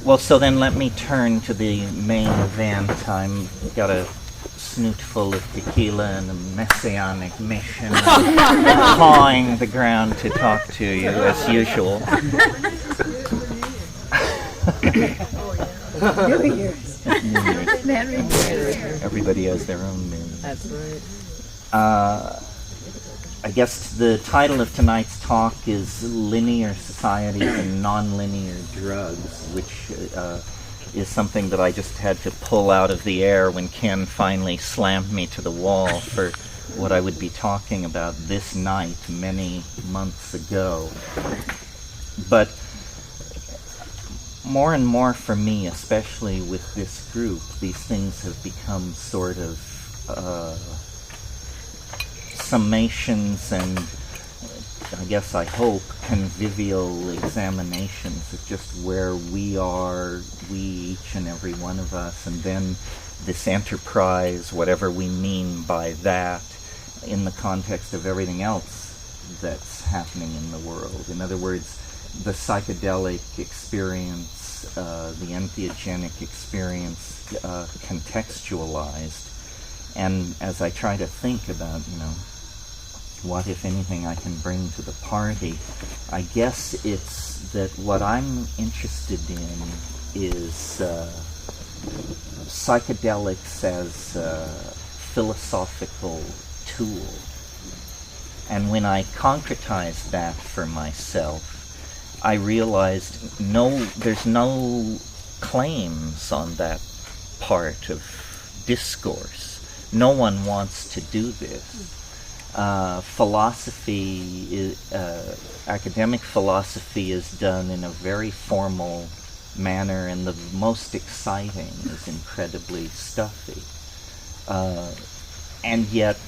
Well, so then let me turn to the main event. I've got a snoot full of tequila and a messianic mission, pawing the ground to talk to you as usual. New Year's. Everybody has their own New Year's. That's right. I guess the title of tonight's talk is Linear Societies and Nonlinear Drugs, which is something that I just had to pull out of the air when Ken finally slammed me to the wall for what I would be talking about this night many months ago. But more and more for me, especially with this group, these things have become sort of summations and, I guess I hope, convivial examinations of just where we are, we, each and every one of us, and then this enterprise, whatever we mean by that, in the context of everything else that's happening in the world. In other words, the psychedelic experience, the entheogenic experience, contextualized. And as I try to think about, what, if anything, I can bring to the party, I guess it's that what I'm interested in is psychedelics as a philosophical tool. And when I concretized that for myself, I realized there's no claims on that part of discourse. No one wants to do this. Academic philosophy is done in a very formal manner, and the most exciting is incredibly stuffy. And yet,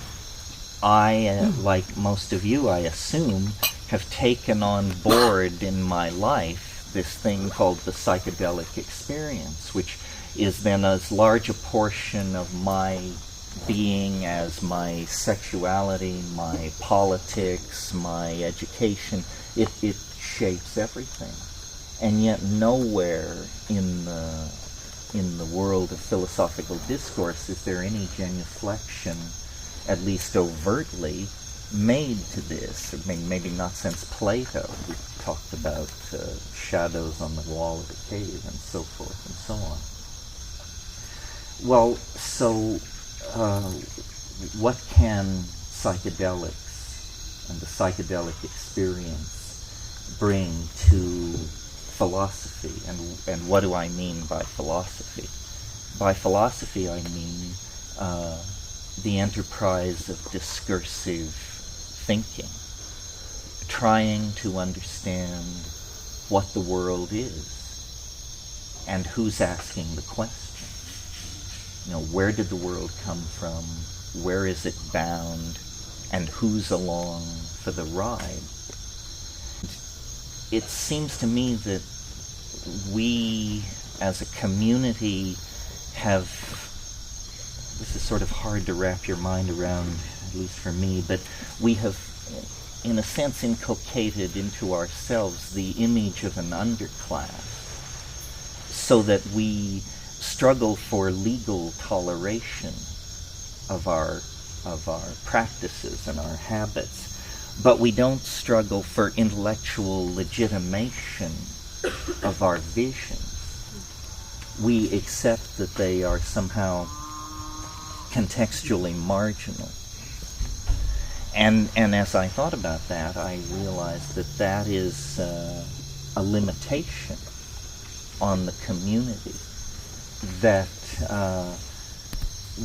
I, like most of you, I assume, have taken on board in my life this thing called the psychedelic experience, which is then as large a portion of my being as my sexuality, my politics, my education. It shapes everything. And yet nowhere in the world of philosophical discourse is there any genuflection, at least overtly, made to this. I mean, maybe not since Plato. We talked about shadows on the wall of a cave and so forth and so on. Well, so what can psychedelics and the psychedelic experience bring to philosophy? And what do I mean by philosophy? By philosophy, I mean the enterprise of discursive thinking, trying to understand what the world is and who's asking the question. Where did the world come from? Where is it bound? And who's along for the ride? It seems to me that we, as a community, have, this is sort of hard to wrap your mind around, at least for me, but we have, in a sense, inculcated into ourselves the image of an underclass, so that we struggle for legal toleration of our practices and our habits, but we don't struggle for intellectual legitimation of our visions. We accept that they are somehow contextually marginal. And as I thought about that, I realized that is a limitation on the community. That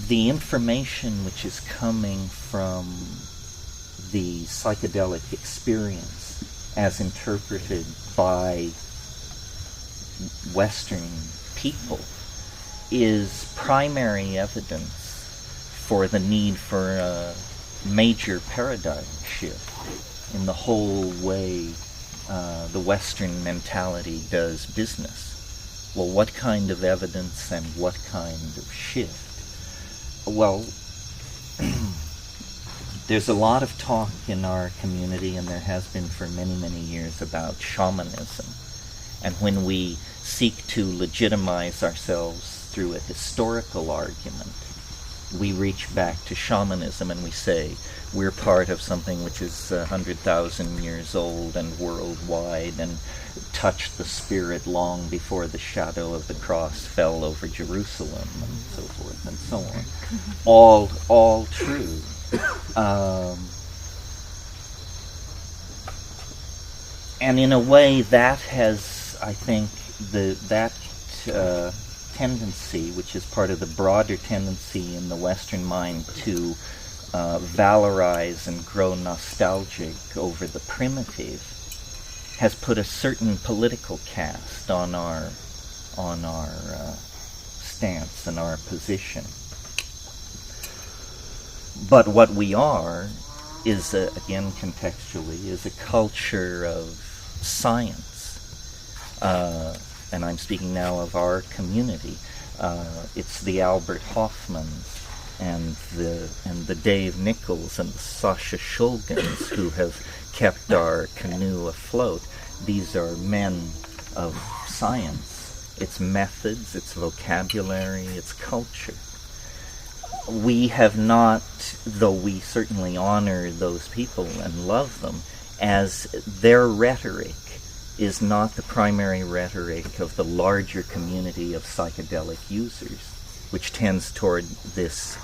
the information which is coming from the psychedelic experience as interpreted by Western people is primary evidence for the need for a major paradigm shift in the whole way the Western mentality does business. Well, what kind of evidence and what kind of shift? Well, there's a lot of talk in our community, and there has been for many, many years, about shamanism. And when we seek to legitimize ourselves through a historical argument, we reach back to shamanism and we say we're part of something which is 100,000 years old and worldwide and touched the spirit long before the shadow of the cross fell over Jerusalem, and so forth and so on. All true. And in a way that has, I think, that tendency, which is part of the broader tendency in the Western mind to valorize and grow nostalgic over the primitive, has put a certain political cast on our stance and our position. But what we are is, again contextually, is a culture of science. And I'm speaking now of our community. It's the Albert Hoffmans and the Dave Nichols and the Sasha Shulgins who have kept our canoe afloat. These are men of science. It's methods, it's vocabulary, it's culture. We have not, though we certainly honor those people and love them, as their rhetoric is not the primary rhetoric of the larger community of psychedelic users, which tends toward this,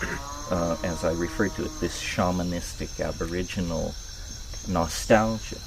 as I refer to it, this shamanistic aboriginal nostalgia.